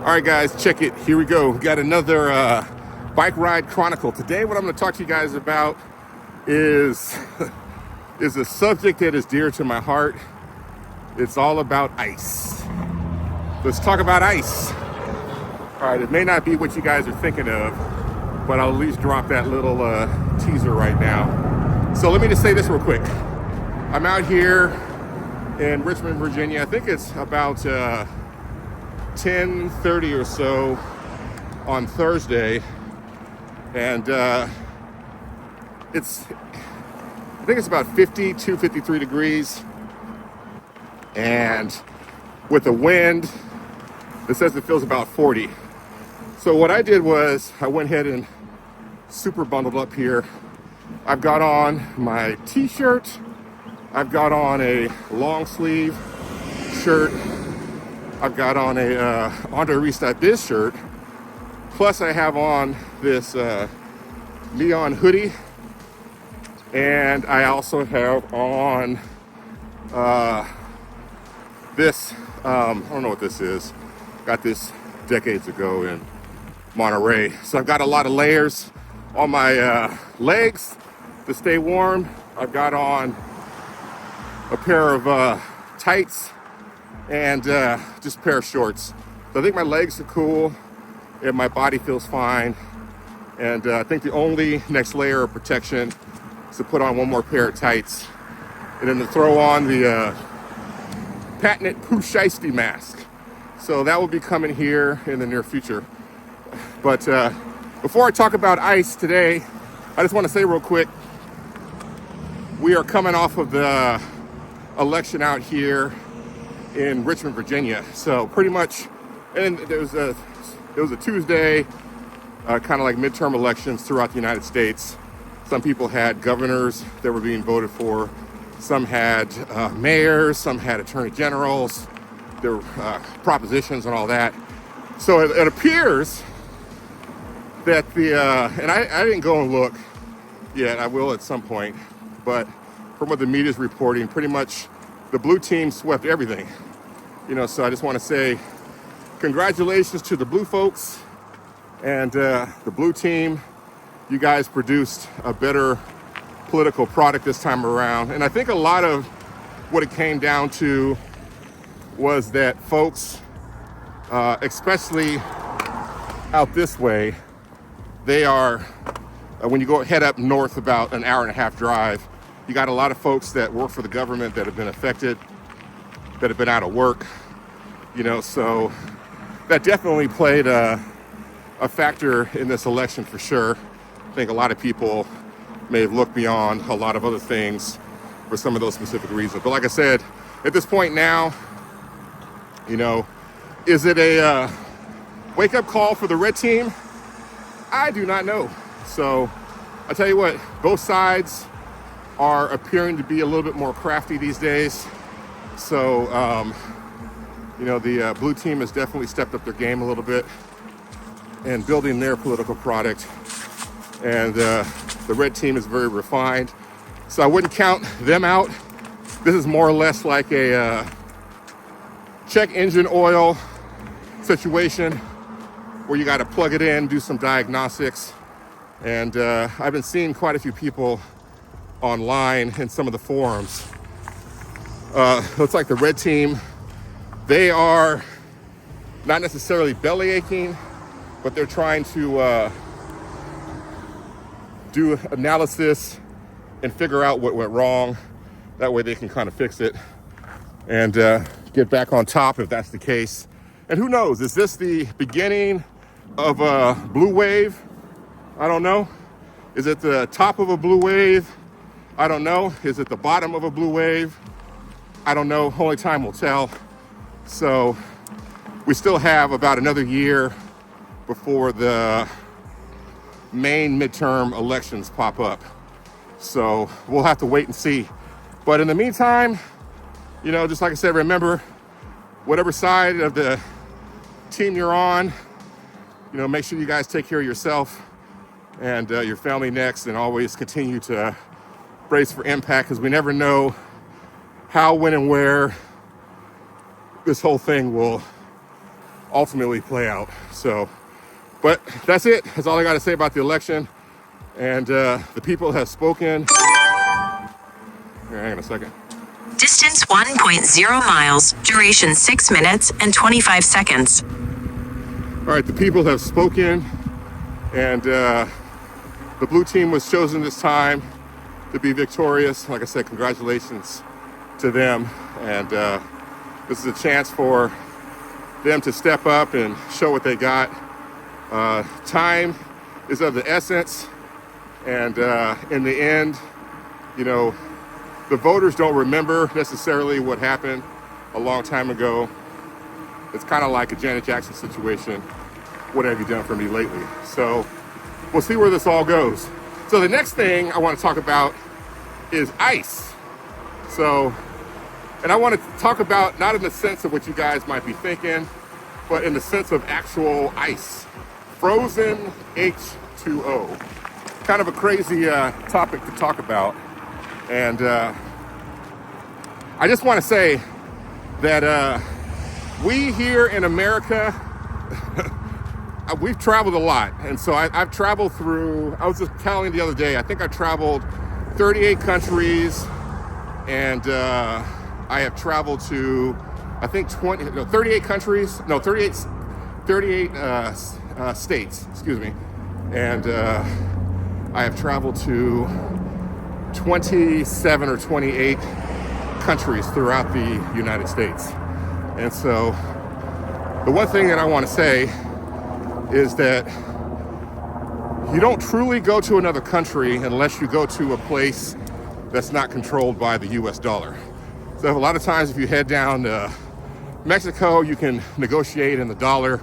All right, guys, check it. Here we go. We got another bike ride chronicle. Today, what I'm going to talk to you guys about is a subject that is dear to my heart. It's all about ice. Let's talk about ice. All right, it may not be what you guys are thinking of, but I'll at least drop that little teaser right now. So let me just say this real quick. I'm out here in Richmond, Virginia. I think it's about 10:30 or so on Thursday, and I think it's about 52, 53 degrees, and with the wind, it says it feels about 40. So what I did was I went ahead and super bundled up here. I've got on my t-shirt, I've got on a long sleeve shirt, I've got on a AndreReese.Biz shirt, plus I have on this neon hoodie, and I also have on this, I don't know what this is, got this decades ago in Monterey. So I've got a lot of layers on my legs to stay warm. I've got on a pair of tights and just a pair of shorts. So I think my legs are cool and my body feels fine. And I think the only next layer of protection is to put on one more pair of tights and then to throw on the patented Pooh Shiesty mask. So that will be coming here in the near future. But before I talk about ice today, I just want to say real quick, we are coming off of the election out here in Richmond, Virginia. So pretty much, and it was a Tuesday, kind of like midterm elections throughout the United States. Some people had governors that were being voted for. Some had mayors, some had attorney generals, there were propositions and all that. So it appears that and I didn't go and look yet, I will at some point, but from what the media is reporting, pretty much the blue team swept everything. So I just want to say congratulations to the blue folks and the blue team. You guys produced a better political product this time around. And I think a lot of what it came down to was that folks, especially out this way, they are, when you head up north about an hour and a half drive, you got a lot of folks that work for the government that have been affected, that have been out of work, so that definitely played a factor in this election for sure. I think a lot of people may have looked beyond a lot of other things for some of those specific reasons. But like I said, at this point now, is it a wake-up call for the red team? I do not know. So I tell you what, both sides are appearing to be a little bit more crafty these days. So, the blue team has definitely stepped up their game a little bit and building their political product. And the red team is very refined. So I wouldn't count them out. This is more or less like a check engine oil situation where you got to plug it in, do some diagnostics. And I've been seeing quite a few people online in some of the forums. Looks like the red team, they are not necessarily belly aching, but they're trying to do analysis and figure out what went wrong. That way they can kind of fix it and get back on top if that's the case. And who knows, is this the beginning of a blue wave? I don't know. Is it the top of a blue wave? I don't know. Is it the bottom of a blue wave? I don't know. Only time will tell. So we still have about another year before the main midterm elections pop up. So we'll have to wait and see. But in the meantime, just like I said, remember, whatever side of the team you're on, make sure you guys take care of yourself and your family next, and always continue to brace for impact, because we never know how, when, and where this whole thing will ultimately play out. So, but that's it. That's all I got to say about the election. And the people have spoken. Here, hang on a second. Distance 1.0 miles, duration 6 minutes and 25 seconds. All right, the people have spoken, and the blue team was chosen this time to be victorious. Like I said, congratulations to them. And this is a chance for them to step up and show what they got. Time is of the essence. And in the end, you know, the voters don't remember necessarily what happened a long time ago. It's kind of like a Janet Jackson situation. What have you done for me lately? So we'll see where this all goes. So the next thing I want to talk about is ICE. So, and I want to talk about not in the sense of what you guys might be thinking, but in the sense of actual ice. Frozen H2O. Kind of a crazy topic to talk about. And I just want to say that we here in America, we've traveled a lot. And so I've traveled through, I was just counting the other day, I think I traveled 38 countries, and I have traveled to, I think 38 countries, 38 states, excuse me. And I have traveled to 27 or 28 countries throughout the United States. And so the one thing that I want to say is that you don't truly go to another country unless you go to a place that's not controlled by the US dollar. So a lot of times if you head down to Mexico, you can negotiate in the dollar.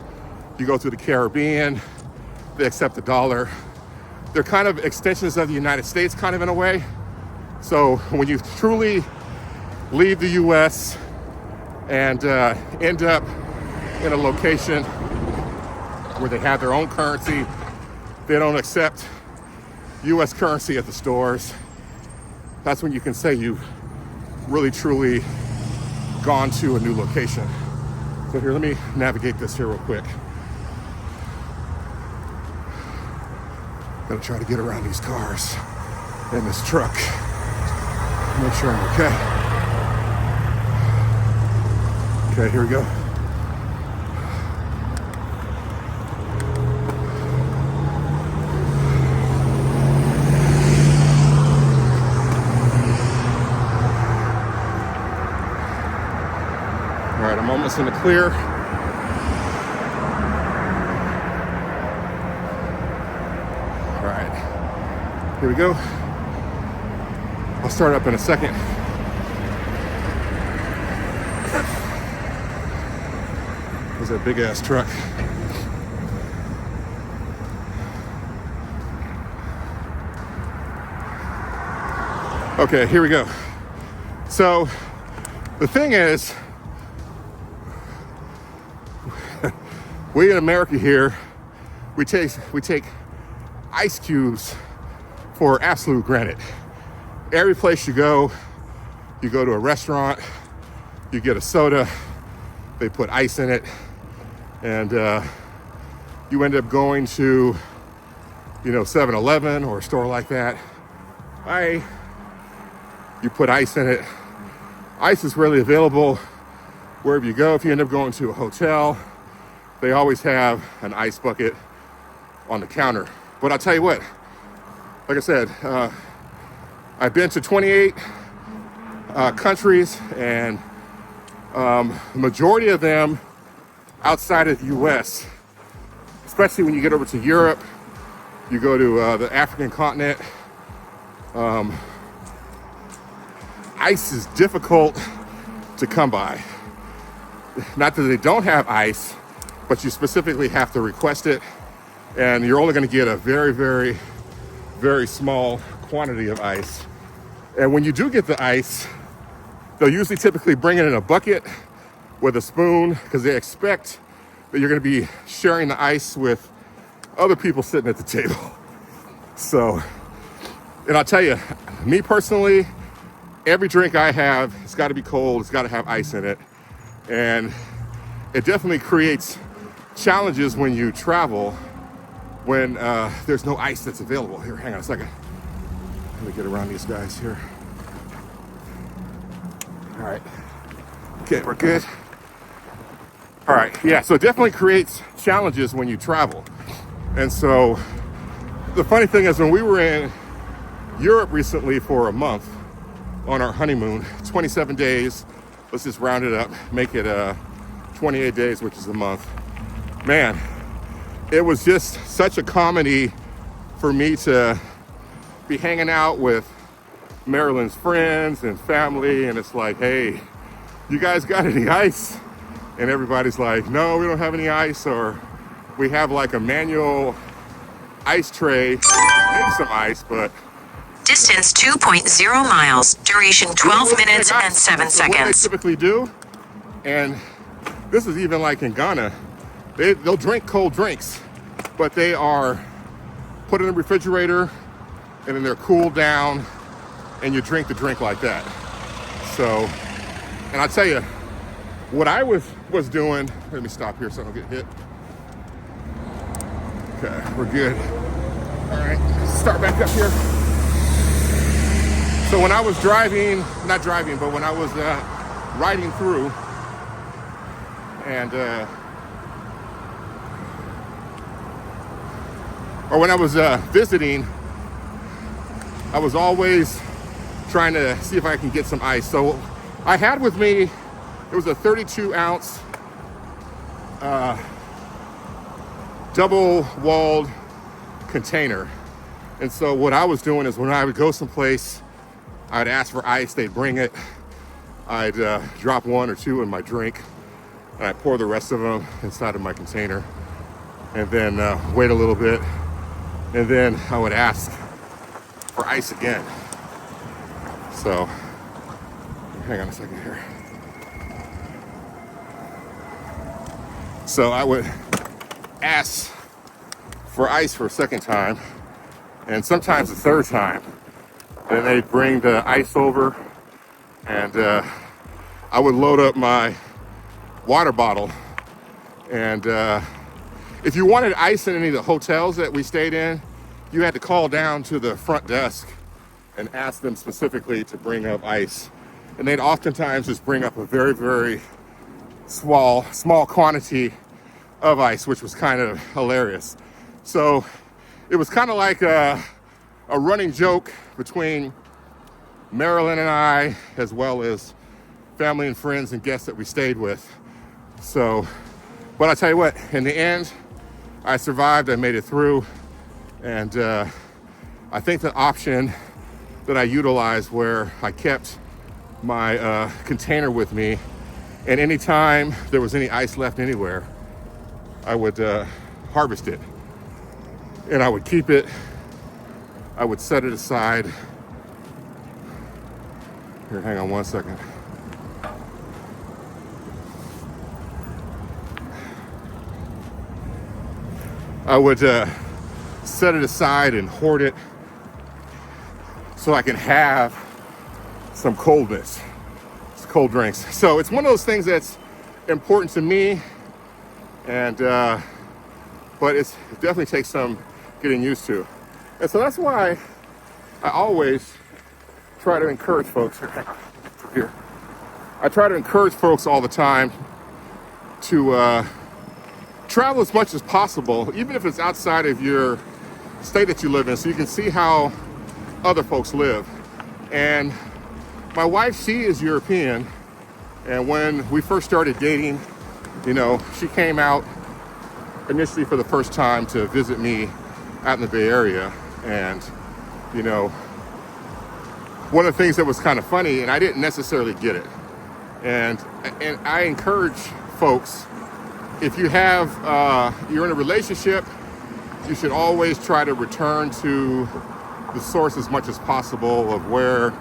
You go to the Caribbean, they accept the dollar. They're kind of extensions of the United States, kind of in a way. So when you truly leave the US and end up in a location where they have their own currency, they don't accept US currency at the stores, that's when you can say you've really truly gone to a new location. So here, let me navigate this here real quick. Gonna try to get around these cars and this truck. Make sure I'm okay. Okay, here we go. All right, I'm almost in the clear. All right, here we go. I'll start up in a second. There's that big ass truck. Okay, here we go. So the thing is, we in America here, we take ice cubes for absolute granted. Every place you go to a restaurant, you get a soda, they put ice in it, and you end up going to, 7-Eleven or a store like that. You put ice in it. Ice is readily available wherever you go. If you end up going to a hotel, they always have an ice bucket on the counter. But I'll tell you what, like I said, I've been to 28 countries, and the majority of them outside of the US, especially when you get over to Europe, you go to the African continent, ice is difficult to come by. Not that they don't have ice, but you specifically have to request it, and you're only going to get a very, very, very small quantity of ice. And when you do get the ice, they'll usually typically bring it in a bucket with a spoon, because they expect that you're going to be sharing the ice with other people sitting at the table. So, and I'll tell you, me personally, every drink I have, it's got to be cold, it's got to have ice in it. And it definitely creates challenges when you travel when there's no ice that's available. Here, hang on a second. Let me get around these guys here. All right. Okay, we're good. All right, yeah, so it definitely creates challenges when you travel. And so the funny thing is, when we were in Europe recently for a month on our honeymoon, 27 days, let's just round it up, make it 28 days, which is a month. Man, it was just such a comedy for me to be hanging out with Marilyn's friends and family, and it's like, hey, you guys got any ice? And everybody's like, no, we don't have any ice, or we have like a manual ice tray, make some ice, but Distance 2.0 miles. Duration 12 minutes and 7 so what they seconds. typically do, and this is even like in Ghana, they'll drink cold drinks, but they are put in the refrigerator and then they're cooled down and you drink the drink like that. So, and I'll tell you, what I was doing, let me stop here so I don't get hit. Okay, we're good. All right, start back up here. So when I was not driving, but when I was riding through, and or when I was visiting, I was always trying to see if I can get some ice. So I had with me, it was a 32-ounce double-walled container. And so what I was doing is when I would go someplace, I'd ask for ice, they'd bring it. I'd drop one or two in my drink, and I'd pour the rest of them inside of my container, and then wait a little bit, and then I would ask for ice again. So, hang on a second here. So I would ask for ice for a second time, and sometimes a third time. Then they'd bring the ice over, and I would load up my water bottle. And if you wanted ice in any of the hotels that we stayed in, you had to call down to the front desk and ask them specifically to bring up ice. And they'd oftentimes just bring up a very, very small quantity of ice, which was kind of hilarious. So it was kind of like a running joke between Marilyn and I, as well as family and friends and guests that we stayed with. So, but I tell you what, in the end, I survived, I made it through. And I think the option that I utilized where I kept my container with me, and anytime there was any ice left anywhere, I would harvest it. And I would keep it, I would set it aside. Here, hang on one second. I would set it aside and hoard it so I can have some coldness, some cold drinks. So it's one of those things that's important to me, and but it definitely takes some getting used to. And so that's why I always try to encourage folks here. I try to encourage folks all the time to travel as much as possible, even if it's outside of your state that you live in, so you can see how other folks live. And my wife, she is European, and when we first started dating, you know, she came out initially for the first time to visit me out in the Bay Area. And, you know, one of the things that was kind of funny, and I didn't necessarily get it, and I encourage folks, if you have, you're in a relationship, you should always try to return to the source as much as possible of where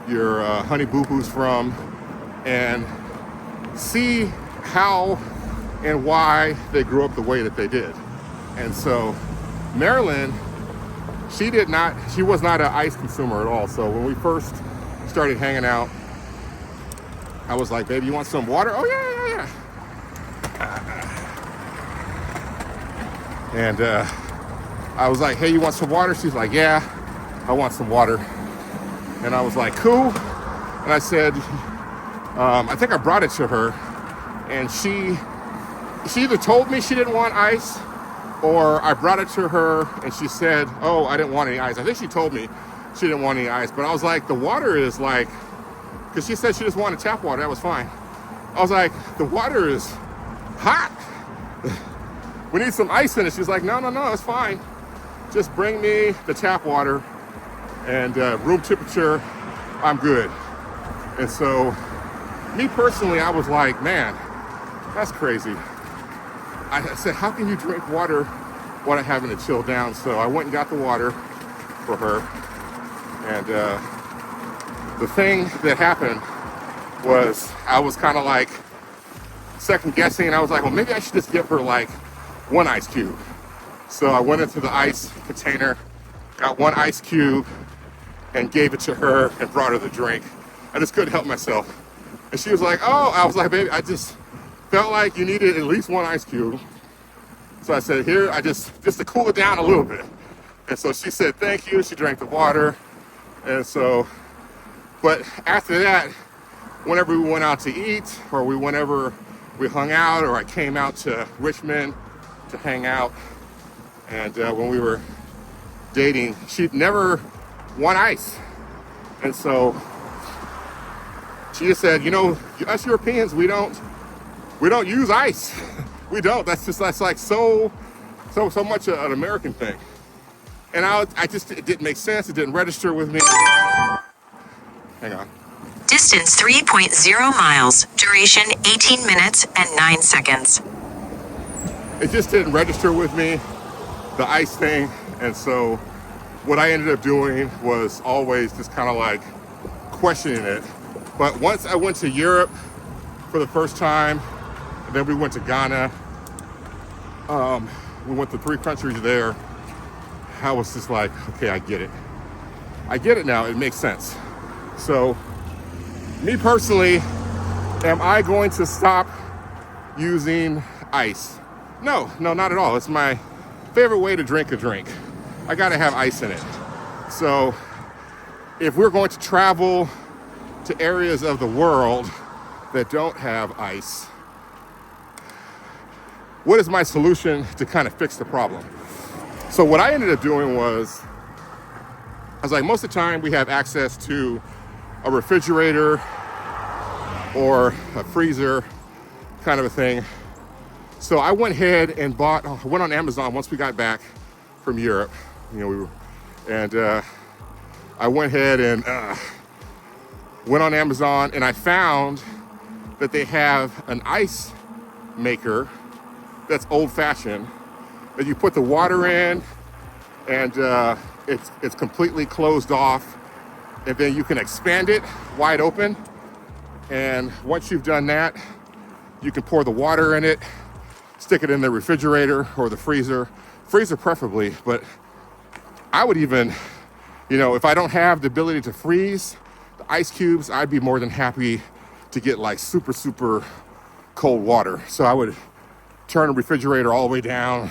your honey boo-boo's from, and see how and why they grew up the way that they did. And so Marilyn, she was not an ice consumer at all. So when we first started hanging out, I was like, baby, you want some water? Oh yeah. And I was like, hey, you want some water? She's like, yeah, I want some water. And I was like, cool. And I said, I think I brought it to her, and she either told me she didn't want ice, or I brought it to her and she said, oh, I didn't want any ice. I think she told me she didn't want any ice, but I was like, the water is like, because she said she just wanted tap water, that was fine. I was like, the water is hot. We need some ice in it. She's like, no, it's fine. Just bring me the tap water and room temperature, I'm good. And so, me personally, I was like, man, that's crazy. I said, how can you drink water while having to chill down? So I went and got the water for her. And the thing that happened was I was kind of like second guessing. I was like, well, maybe I should just give her like one ice cube. So I went into the ice container, got one ice cube, and gave it to her and brought her the drink. I just couldn't help myself. And she was like, oh, I was like, baby, I just felt like you needed at least one ice cube. So I said, here, I just to cool it down a little bit. And so she said, thank you. She drank the water. And so, but after that, whenever we went out to eat, or whenever we hung out, or I came out to Richmond to hang out, and when we were dating, she'd never want ice. And so she just said, you know, us Europeans, we don't use ice. We don't. That's like so much an American thing. And it didn't make sense. It didn't register with me. Hang on. Distance 3.0 miles. Duration 18 minutes and 9 seconds. It just didn't register with me, the ice thing. And so what I ended up doing was always just kind of like questioning it. But once I went to Europe for the first time, and then we went to Ghana, we went to 3 countries there, I was just like, okay, I get it. I get it now, it makes sense. So, me personally, am I going to stop using ice? No, not at all. It's my favorite way to drink a drink. I gotta have ice in it. So, if we're going to travel to areas of the world that don't have ice, what is my solution to kind of fix the problem? So what I ended up doing was, I was like, most of the time we have access to a refrigerator or a freezer kind of a thing. So I went ahead and went on Amazon once we got back from Europe. You know, I went ahead and went on Amazon, and I found that they have an ice maker that's old-fashioned, that you put the water in, and it's completely closed off, and then you can expand it wide open. And once you've done that, you can pour the water in it, stick it in the refrigerator or the freezer preferably. But I would even, you know, if I don't have the ability to freeze the ice cubes, I'd be more than happy to get like super, super cold water. So I would turn the refrigerator all the way down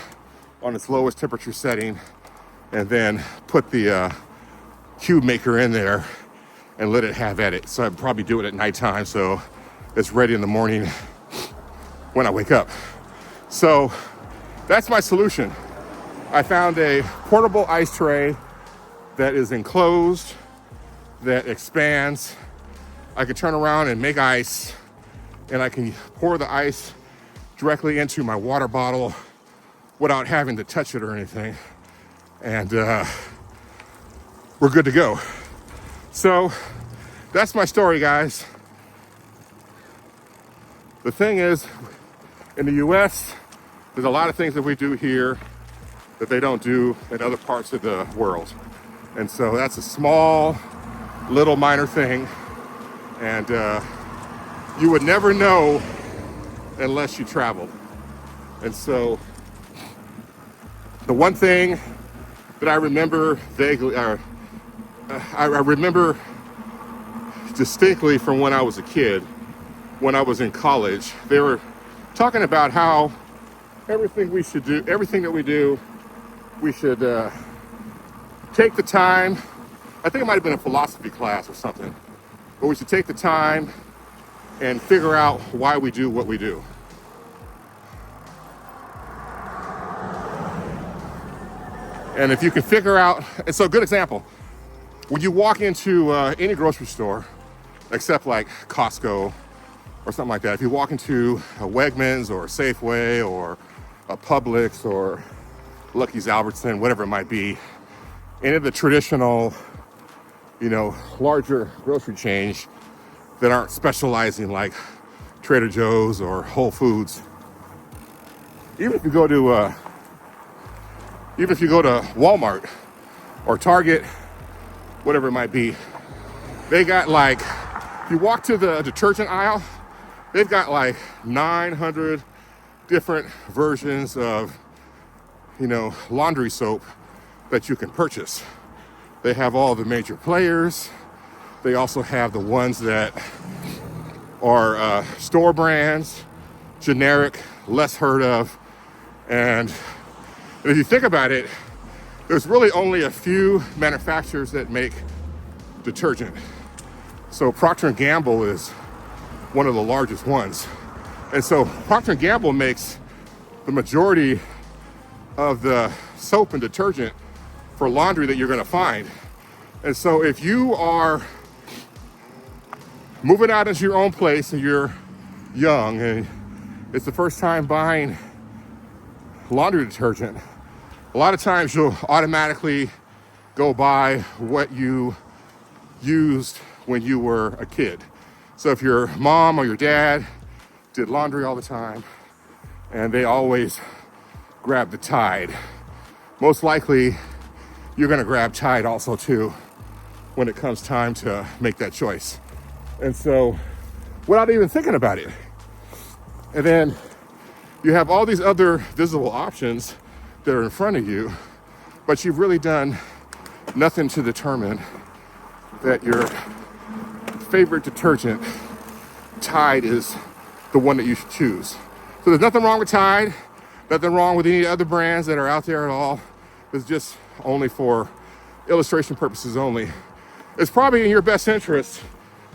on its lowest temperature setting, and then put the cube maker in there and let it have at it. So I'd probably do it at nighttime, so it's ready in the morning when I wake up. So that's my solution. I found a portable ice tray that is enclosed, that expands. I can turn around and make ice, and I can pour the ice directly into my water bottle without having to touch it or anything. And we're good to go. So that's my story, guys. The thing is, in the US, there's a lot of things that we do here that they don't do in other parts of the world. And so that's a small, little minor thing. And you would never know unless you travel. And so the one thing that I remember vaguely, I remember distinctly from when I was a kid, when I was in college, they were talking about how everything we should do, everything that we do, we should take the time. I think it might have been a philosophy class or something, but we should take the time and figure out why we do what we do. And if you can figure out, and so a good example, when you walk into any grocery store, except like Costco or something like that, if you walk into a Wegmans or a Safeway or a Publix or Lucky's Albertson, whatever it might be, any of the traditional, larger grocery chains that aren't specializing like Trader Joe's or Whole Foods, even if you go to Walmart or Target, whatever it might be, they got like, if you walk to the detergent aisle, they've got like 900 different versions of, laundry soap that you can purchase. They have all the major players. They also have the ones that are store brands, generic, less heard of. And if you think about it, there's really only a few manufacturers that make detergent. So Procter & Gamble is one of the largest ones. And so Procter & Gamble makes the majority of the soap and detergent for laundry that you're gonna find. And so if you are moving out into your own place and you're young and it's the first time buying laundry detergent, a lot of times you'll automatically go buy what you used when you were a kid. So if your mom or your dad did laundry all the time and they always grab the Tide, most likely you're gonna grab Tide also too when it comes time to make that choice. And so without even thinking about it. And then you have all these other visible options that are in front of you, but you've really done nothing to determine that your favorite detergent, Tide, is the one that you should choose. So there's nothing wrong with Tide, nothing wrong with any other brands that are out there at all. It's just only for illustration purposes only. It's probably in your best interest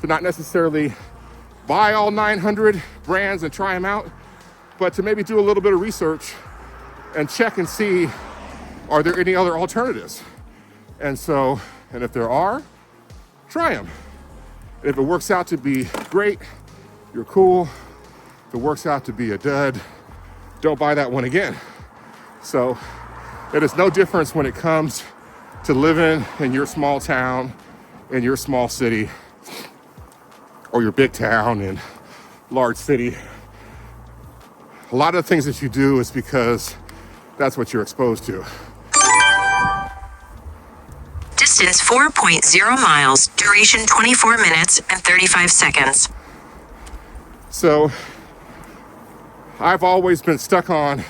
to not necessarily buy all 900 brands and try them out, but to maybe do a little bit of research and check and see, are there any other alternatives? And if there are, try them. If it works out to be great, you're cool. If it works out to be a dud, don't buy that one again. So it is no difference when it comes to living in your small town, in your small city, or your big town and large city. A lot of the things that you do is because that's what you're exposed to. Distance 4.0 miles, duration 24 minutes and 35 seconds. So I've always been stuck on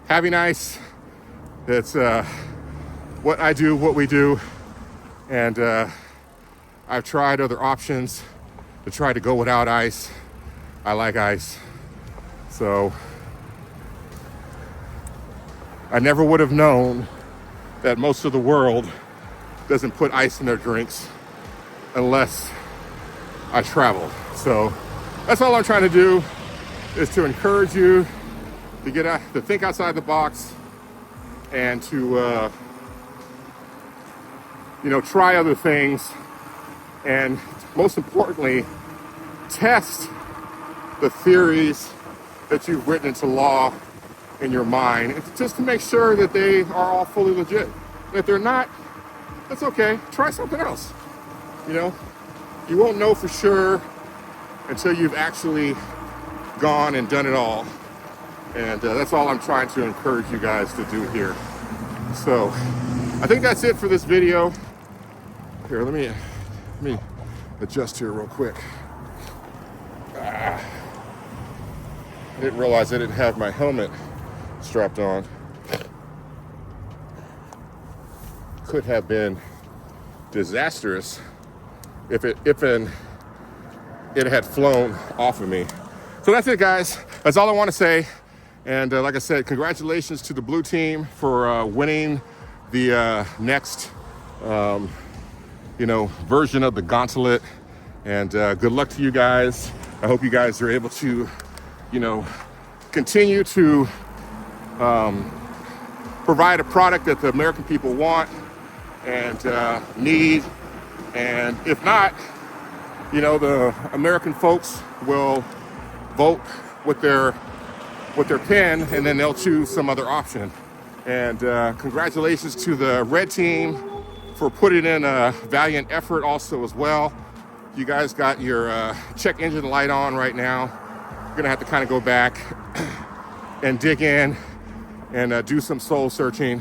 having ice. It's what I do, what we do. And I've tried other options to try to go without ice. I like ice. So I never would have known that most of the world doesn't put ice in their drinks unless I travel. So that's all I'm trying to do, is to encourage you to get out, to think outside the box, and to try other things, and most importantly, test the theories that you've written into law in your mind, and just to make sure that they are all fully legit. And if they're not, that's okay. Try something else. You won't know for sure until you've actually gone and done it all. And that's all I'm trying to encourage you guys to do here. So I think that's it for this video. Here, let me adjust here real quick. I didn't realize I didn't have my helmet strapped on. Could have been disastrous if it had flown off of me. So that's it, guys. That's all I want to say. And like I said, congratulations to the blue team for winning the next, version of the gauntlet. And good luck to you guys. I hope you guys are able to, continue to provide a product that the American people want and need. And if not, the American folks will vote with their pen, and then they'll choose some other option. And congratulations to the red team for putting in a valiant effort also as well. You guys got your check engine light on right now. You're gonna have to kind of go back and dig in and do some soul searching,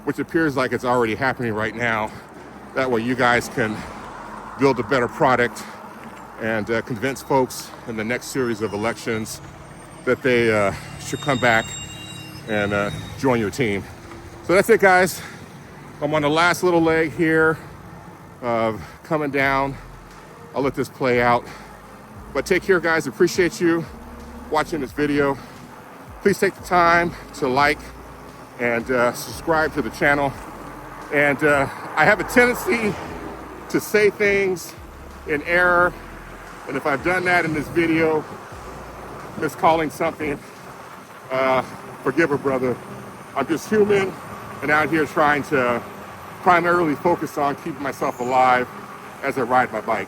which appears like it's already happening right now. That way you guys can build a better product and convince folks in the next series of elections that they should come back and join your team. So that's it, guys. I'm on the last little leg here of coming down. I'll let this play out. But take care, guys. Appreciate you watching this video. Please take the time to like and subscribe to the channel. And I have a tendency to say things in error. And if I've done that in this video, miscalling something, forgive a brother. I'm just human and out here trying to primarily focus on keeping myself alive as I ride my bike.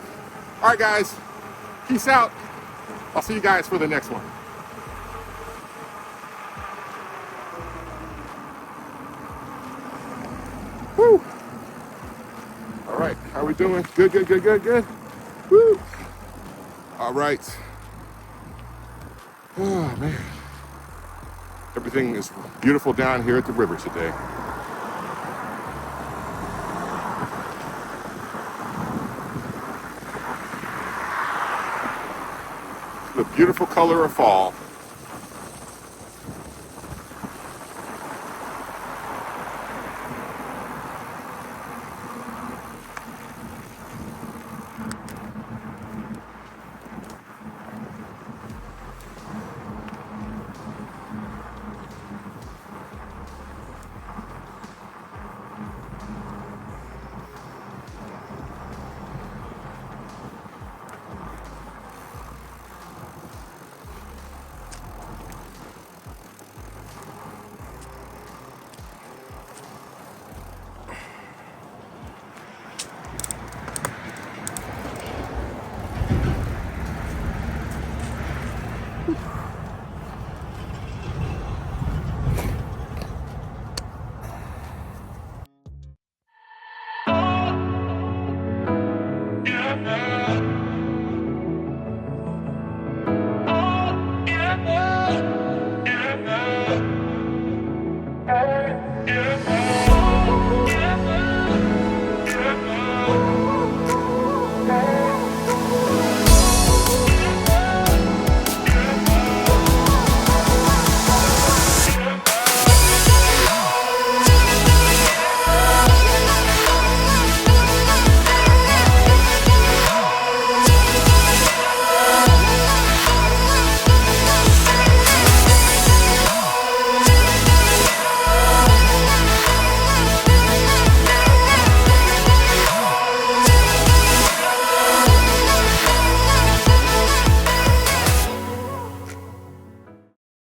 All right, guys, peace out. I'll see you guys for the next one. Woo. All right, how are we doing? Good, good, good, good, good. Woo. All right. Oh, man. Everything is beautiful down here at the river today. The beautiful color of fall.